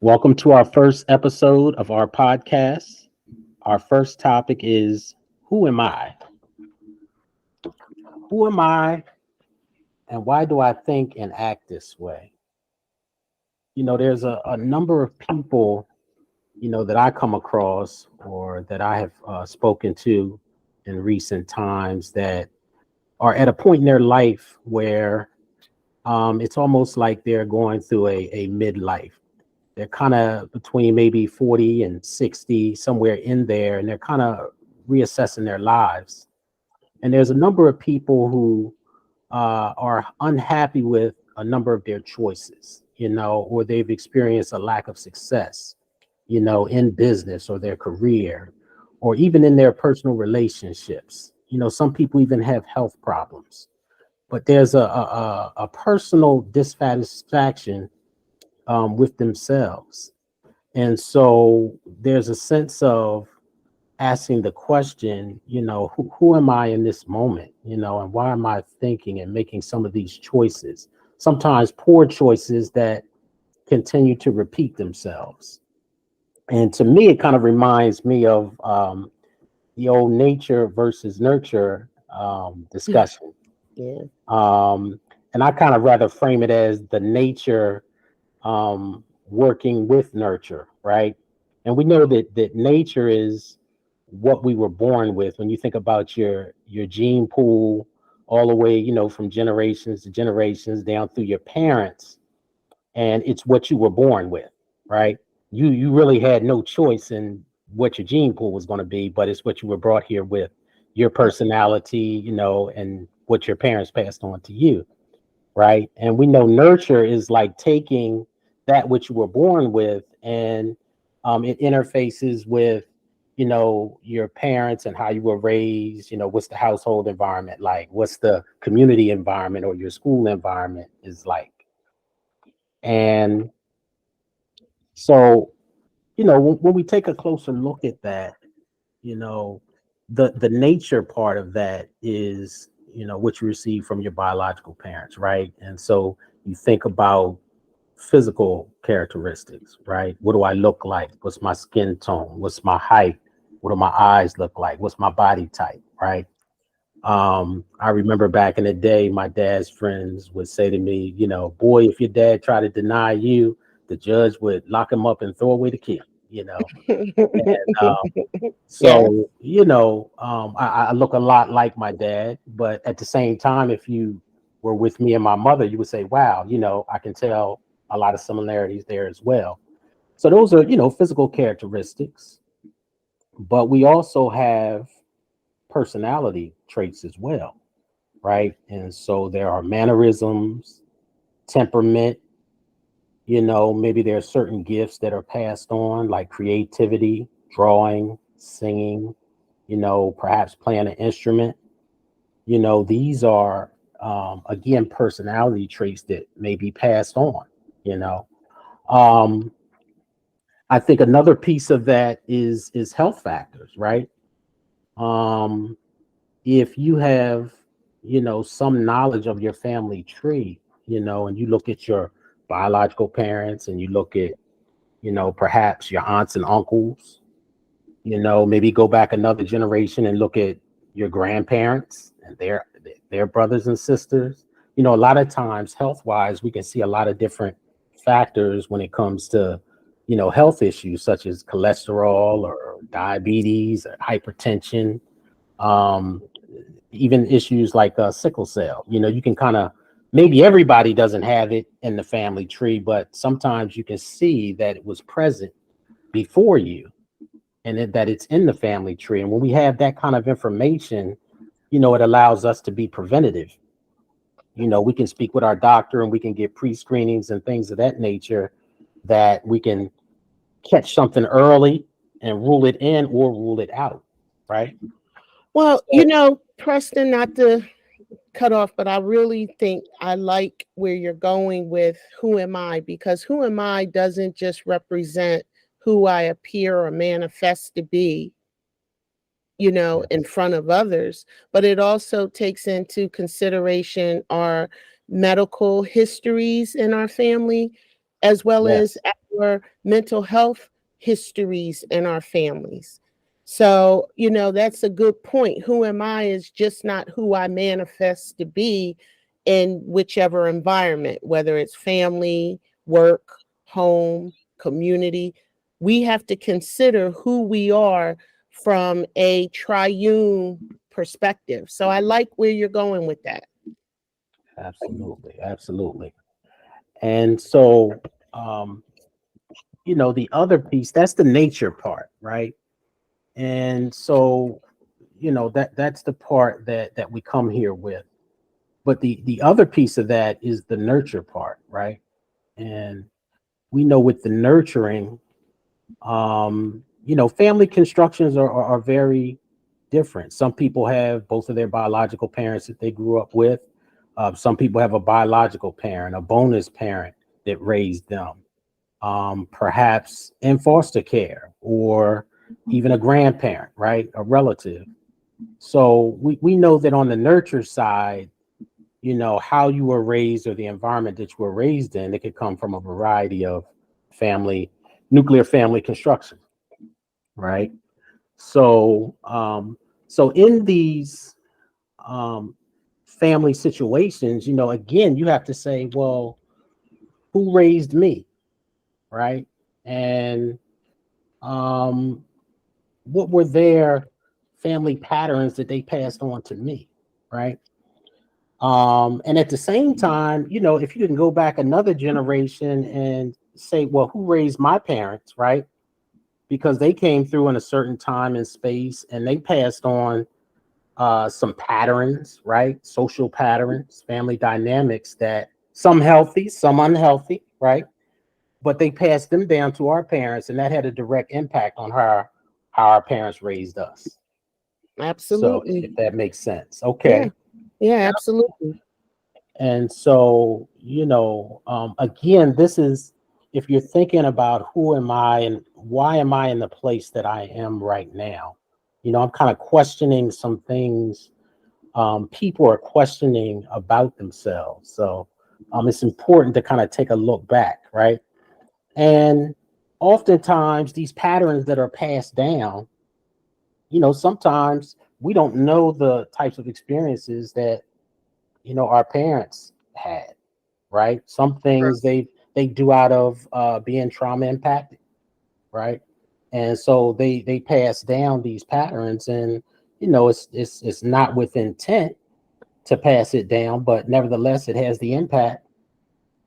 Welcome to our first episode of our podcast. Our first topic is Who am I? Who am I and why do I think and act this way? There's a number of people, that I come across or that I have spoken to in recent times that are at a point in their life where it's almost like they're going through a midlife. They're kind of between maybe 40 and 60, somewhere in there, and they're kind of reassessing their lives. And there's a number of people who are unhappy with a number of their choices, or they've experienced a lack of success, in business or their career, or even in their personal relationships. Some people even have health problems, but there's a personal dissatisfaction with themselves. And so there's a sense of asking the question, who am I in this moment, and why am I thinking and making some of these choices, sometimes poor choices that continue to repeat themselves. And to me, it kind of reminds me of the old nature versus nurture discussion. Yeah. And I kind of rather frame it as the nature working with nurture, right? And we know that nature is what we were born with. When you think about your gene pool, all the way, from generations to generations down through your parents, and it's what you were born with, right? You really had no choice in what your gene pool was going to be, but it's what you were brought here with, your personality, and what your parents passed on to you, right? And we know nurture is like taking that which you were born with, and it interfaces with, your parents and how you were raised. What's the household environment like? What's the community environment or your school environment is like? And so, when we take a closer look at that, you know, the nature part of that is, what you receive from your biological parents, right? And so you think about physical characteristics, right? What do I look like? What's my skin tone? What's my height? What do my eyes look like? What's my body type, right? I remember back in the day, my dad's friends would say to me, boy, if your dad tried to deny you, the judge would lock him up and throw away the key, And Yes. so, I look a lot like my dad, but at the same time, if you were with me and my mother, you would say, wow, I can tell a lot of similarities there as well. So those are, physical characteristics, but we also have personality traits as well, right? And so there are mannerisms, temperament, maybe there are certain gifts that are passed on, like creativity, drawing, singing, perhaps playing an instrument. These are, again, personality traits that may be passed on, you know. Um, I think another piece of that is health factors, right? Um, if you have, some knowledge of your family tree, and you look at your biological parents and you look at, perhaps your aunts and uncles, maybe go back another generation and look at your grandparents and their brothers and sisters. A lot of times health wise, we can see a lot of different factors when it comes to, health issues such as cholesterol or diabetes or hypertension, um, even issues like sickle cell. You can kind of, maybe everybody doesn't have it in the family tree, but sometimes you can see that it was present before you, and that it's in the family tree. And when we have that kind of information, it allows us to be preventative. We can speak with our doctor and we can get pre-screenings and things of that nature, that we can catch something early and rule it in or rule it out, right? Well, So, Preston, not to cut off, but I really think I like where you're going with who am I, because who am I doesn't just represent who I appear or manifest to be, yeah, in front of others, but it also takes into consideration our medical histories in our family, as well as yes, our mental health histories in our families. So, that's a good point. Who am I is just not who I manifest to be in whichever environment, whether it's family, work, home, community. We have to consider who we are from a triune perspective. So I like where you're going with that. Absolutely, absolutely. And so, um, the other piece, that's the nature part, right? And so, that's the part that we come here with. But the other piece of that is the nurture part, right? And we know with the nurturing, family constructions are very different. Some people have both of their biological parents that they grew up with. Some people have a biological parent, a bonus parent that raised them, perhaps in foster care, or even a grandparent, right? A relative. So we know that on the nurture side, how you were raised or the environment that you were raised in, it could come from a variety of nuclear family construction, right? So, so in these family situations, again, you have to say, well, who raised me, right? And what were their family patterns that they passed on to me, right? And at the same time, if you can go back another generation and say, well, who raised my parents, right? Because they came through in a certain time and space and they passed on some patterns, right? Social patterns, family dynamics, that some healthy, some unhealthy, right? But they passed them down to our parents, and that had a direct impact on how our parents raised us. So Absolutely. if that makes sense. Yeah. Okay. Yeah, absolutely. And so, again, this is, if you're thinking about who am I and why am I in the place that I am right now, I'm kind of questioning some things people are questioning about themselves. So it's important to kind of take a look back, right? And oftentimes these patterns that are passed down, sometimes we don't know the types of experiences that, our parents had, right? Some things they do out of being trauma impacted, right? And so they pass down these patterns, and it's not with intent to pass it down, but nevertheless it has the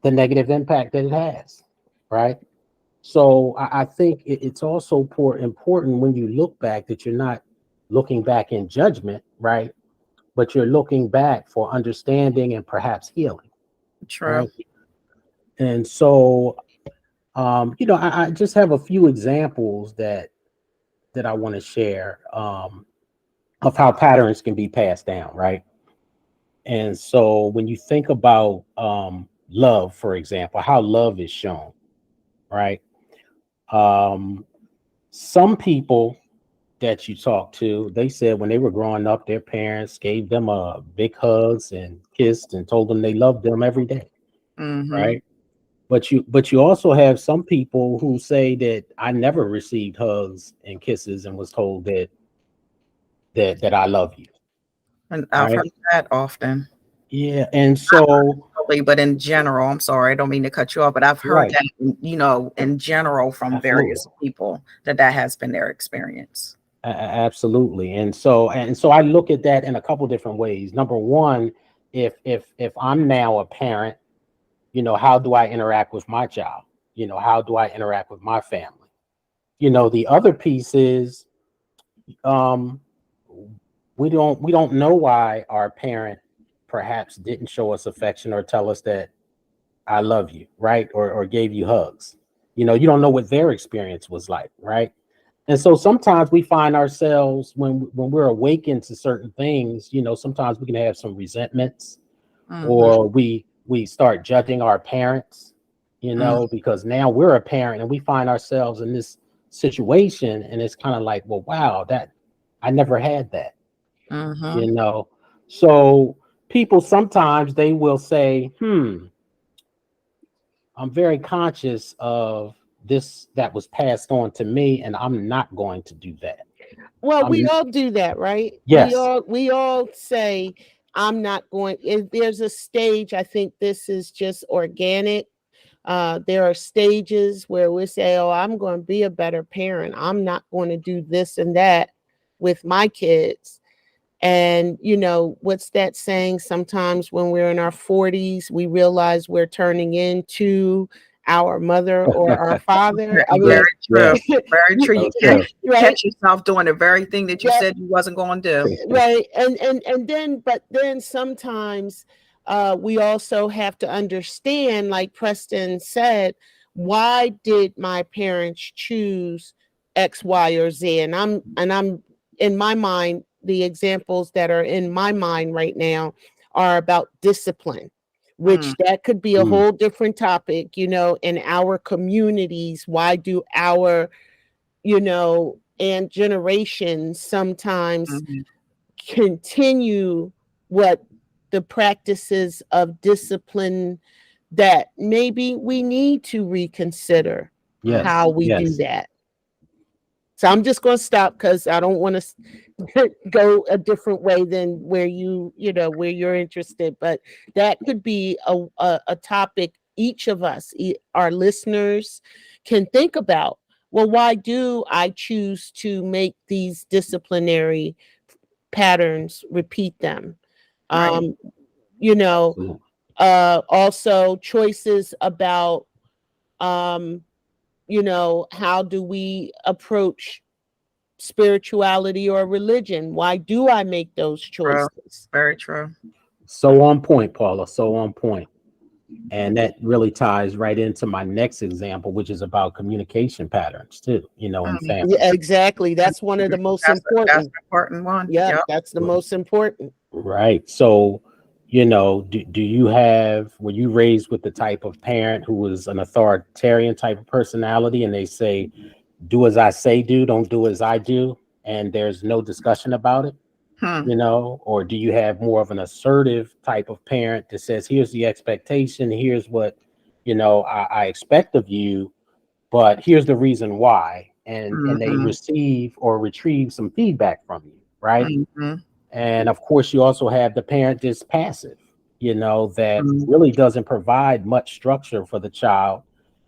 negative impact that it has, right? So I think it's also important when you look back that you're not looking back in judgment, right? But you're looking back for understanding and perhaps healing, True. right? And so, I just have a few examples that I want to share of how patterns can be passed down, right? And so when you think about love, for example, how love is shown, right? Um, some people that you talk to, they said when they were growing up, their parents gave them a big hugs and kissed and told them they loved them every day, Mm-hmm. right? But you also have some people who say that I never received hugs and kisses and was told that I love you. And I've Right? heard that often. Yeah, and so But in general, I'm sorry, I don't mean to cut you off, but I've heard right, that, in general from absolutely. various people that has been their experience. Absolutely. And so I look at that in a couple different ways. Number one, if I'm now a parent, how do I interact with my child? How do I interact with my family? The other piece is um we don't know why our parent perhaps didn't show us affection or tell us that I love you, right? Or gave you hugs. You don't know what their experience was like, right? And so sometimes we find ourselves when we're awakened to certain things, sometimes we can have some resentments, Mm-hmm. or we start judging our parents, because now we're a parent and we find ourselves in this situation, and it's kind of like, well, wow, that I never had that, Mm-hmm. you know. So people sometimes they will say, I'm very conscious of this that was passed on to me, and I'm not going to do that. Well, we I'm- all do that, right? Yes. We all say, I'm not going. If there's a stage, I think this is just organic. There are stages where we say, oh, I'm going to be a better parent. I'm not going to do this and that with my kids. And, you know, what's that saying? Sometimes when we're in our 40s, we realize we're turning into our mother or our father. I mean, Very true. Yeah. Very true. You True. catch, right, catch yourself doing the very thing that you Yeah. said you wasn't going to do. right. And then, but then sometimes we also have to understand, like Preston said, why did my parents choose X, Y, or Z? And I'm in my mind, the examples that are in my mind right now are about discipline, which that could be a Mm. whole different topic, you know, in our communities. Why do our, you know, and generations sometimes Mhm. continue what the practices of discipline that maybe we need to reconsider Yes. how we do Yes. that. So I'm just going to stop because I don't want to go a different way than where where you're interested. But that could be a topic each of us, our listeners, can think about. Well, why do I choose to make these disciplinary patterns, repeat them? Right. You know, Mm. also choices about you know, how do we approach spirituality or religion? Why do I make those True. choices? Very true. So on point, Paula. So on point. And that really ties right into my next example, which is about communication patterns too, you know, in Mhm. family. Yeah, exactly. That's one of the most That's an important. important one. Yeah, Yep. that's the most important. Right. So, you know, do you were you raised with the type of parent who was an authoritarian type of personality, and they say, do as I say, don't do as I do, and there's no discussion about it, you know? Or do you have more of an assertive type of parent that says, here's the expectation, here's what, you know, I expect of you, but here's the reason why, and they Mhm. receive or retrieve some feedback from you, right? Mhm. And of course, you also have the parent that's passive, you know, that Mhm. really doesn't provide much structure for the child.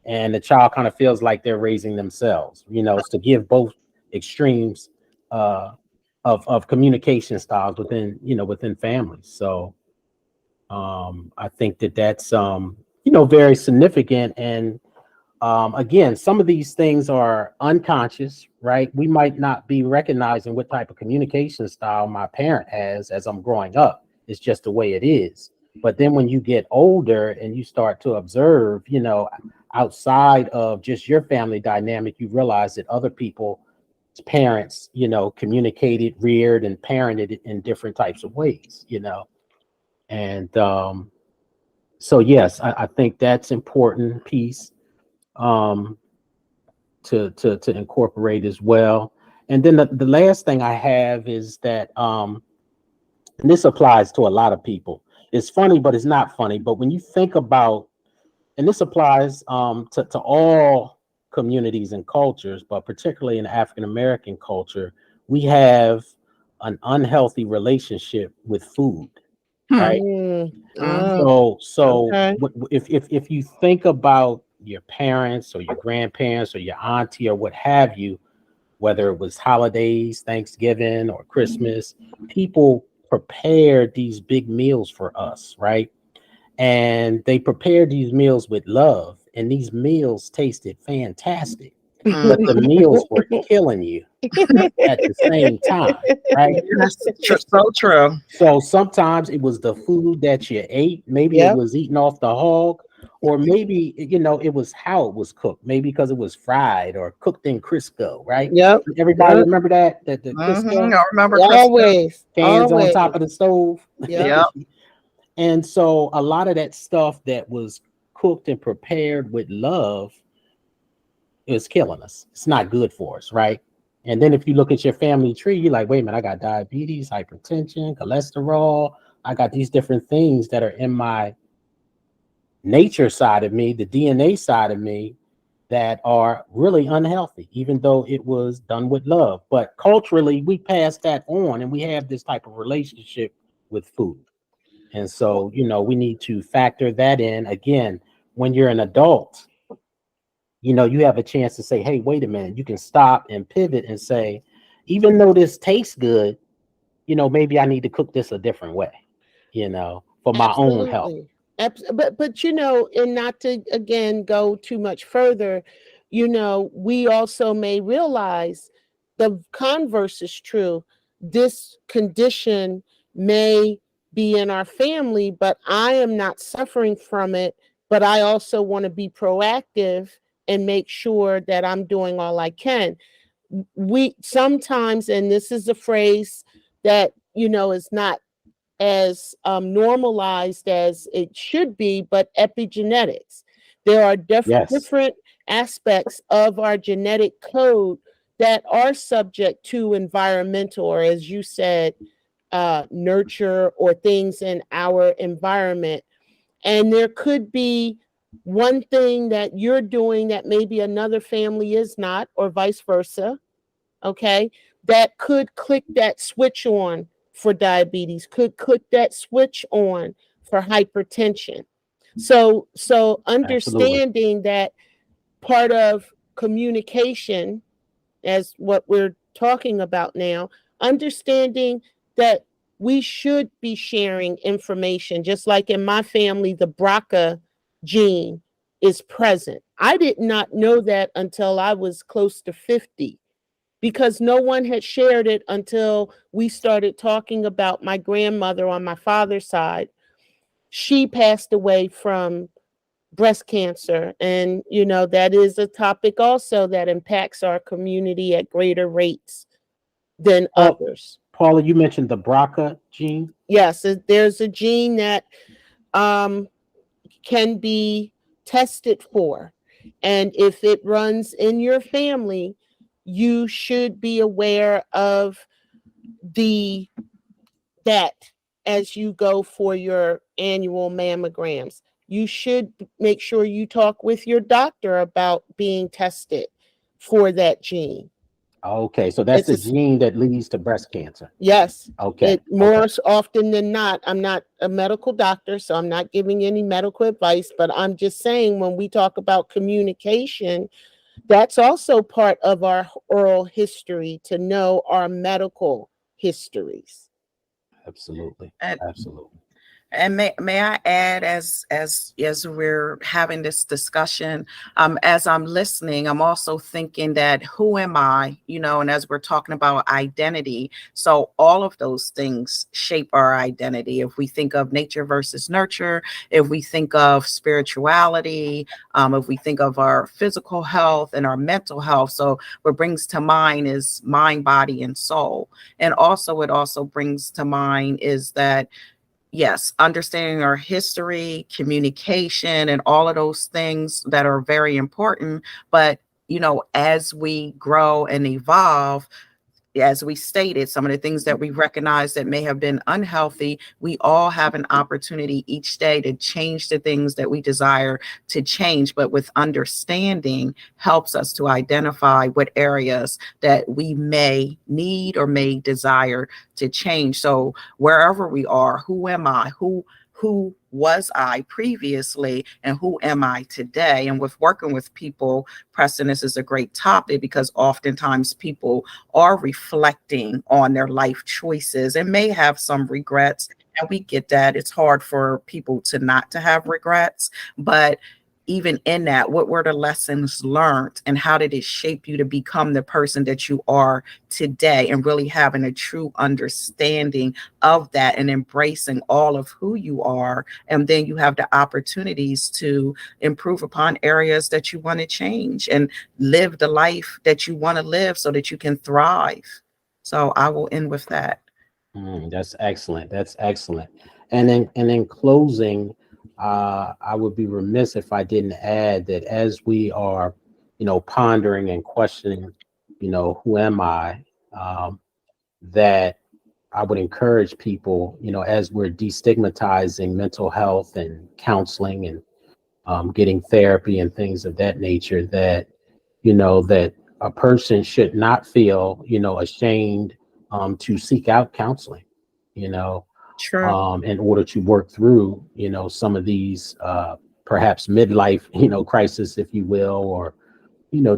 And the child kind of feels like they're raising themselves, you know, it's to give both extremes of communication styles within, you know, within families. So I think that that's, you know, very significant. And again, some of these things are unconscious, right? We might not be recognizing what type of communication style my parent has as I'm growing up. It's just the way it is. But then when you get older and you start to observe, you know, outside of just your family dynamic, you realize that other people's parents, you know, communicated, reared, and parented in different types of ways, you know. And so, yes, I think that's important piece. Um, to incorporate as well. And then the last thing I have is that and this applies to a lot of people. It's funny, but it's not funny. But when you think about, and this applies to all communities and cultures, but particularly in African American culture, we have an unhealthy relationship with food, right? Mm, So okay. if you think about your parents or your grandparents or your auntie or what have you, whether it was holidays, Thanksgiving or Christmas, people prepared these big meals for us, right? And they prepared these meals with love, and these meals tasted fantastic, but the meals were killing you at the same time, right? Yes, so true. So sometimes it was the food that you ate. Maybe it Yep. was eaten off the hog, or maybe, you know, it was how it was cooked. Maybe because it was fried or cooked in Crisco, right? Yep. Everybody Yep. remember that the Mhm. Crisco I remember Christmas. Always. cans on Always. top of the stove. Yep. Yep. And so a lot of that stuff that was cooked and prepared with love is killing us. It's not good for us, right? And then if you look at your family tree, you're like, wait a minute, I got diabetes, hypertension, cholesterol. I got these different things that are in my nature side of me, the DNA side of me, that are really unhealthy, even though it was done with love. But culturally, we pass that on and we have this type of relationship with food. And so, we need to factor that in. Again, when you're an adult, you have a chance to say, hey, wait a minute, you can stop and pivot and say, even though this tastes good, maybe I need to cook this a different way, for my own health. Absolutely. But and not to again go too much further, we also may realize the converse is true. This condition may be in our family, but I am not suffering from it. But I also want to be proactive and make sure that I'm doing all I can. We sometimes, and this is a phrase that is not as normalized as it should be, but epigenetics. There are Yes. different aspects of our genetic code that are subject to environmental, or as you said, nurture, or things in our environment. And there could be one thing that you're doing that maybe another family is not, or vice versa. Okay. That could click that switch on for diabetes, could click that switch on for hypertension. So Absolutely. understanding that part of communication, as what we're talking about now, understanding that we should be sharing information. Just like in my family, the BRCA gene is present. I did not know that until I was close to 50, because no one had shared it until we started talking about my grandmother on my father's side. She passed away from breast cancer. And, that is a topic also that impacts our community at greater rates than others. Paula, you mentioned the BRCA gene. Yes, there's a gene that can be tested for. And if it runs in your family, you should be aware of that as you go for your annual mammograms. You should make sure you talk with your doctor about being tested for that gene. Okay, so that's the gene that leads to breast cancer. Yes. Okay. More often than not, I'm not a medical doctor, so I'm not giving any medical advice, but I'm just saying when we talk about communication, that's also part of our oral history, to know our medical histories. Absolutely. And, Absolutely. and may I add, as we're having this discussion, as I'm listening, I'm also thinking that who am I, and as we're talking about identity, so all of those things shape our identity. If we think of nature versus nurture, if we think of spirituality, if we think of our physical health and our mental health, so what brings to mind is mind, body, and soul. And also it also brings to mind is that, yes, understanding our history, communication, and all of those things that are very important. But, as we grow and evolve, as we stated, some of the things that we recognize that may have been unhealthy, we all have an opportunity each day to change the things that we desire to change. But with understanding helps us to identify what areas that we may need or may desire to change. So wherever we are, who am I? Who was I previously, and who am I today? And with working with people, Preston, this is a great topic because oftentimes people are reflecting on their life choices and may have some regrets. And we get that. It's hard for people to not to have regrets, but even in that, what were the lessons learned and how did it shape you to become the person that you are today, and really having a true understanding of that and embracing all of who you are. And then you have the opportunities to improve upon areas that you want to change and live the life that you want to live so that you can thrive. So I will end with that. That's excellent. That's excellent. And in closing, I would be remiss if I didn't add that as we are, pondering and questioning, who am I, that I would encourage people, as we're destigmatizing mental health and counseling and getting therapy and things of that nature, that, that a person should not feel, ashamed to seek out counseling, True. in order to work through, some of these perhaps midlife, crisis, if you will, or,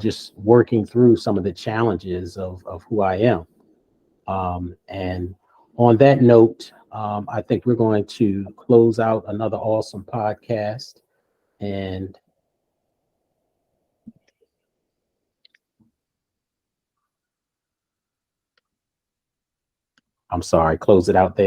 just working through some of the challenges of who I am. And on that note, I think we're going to close out another awesome podcast. And I'm sorry, close it out there.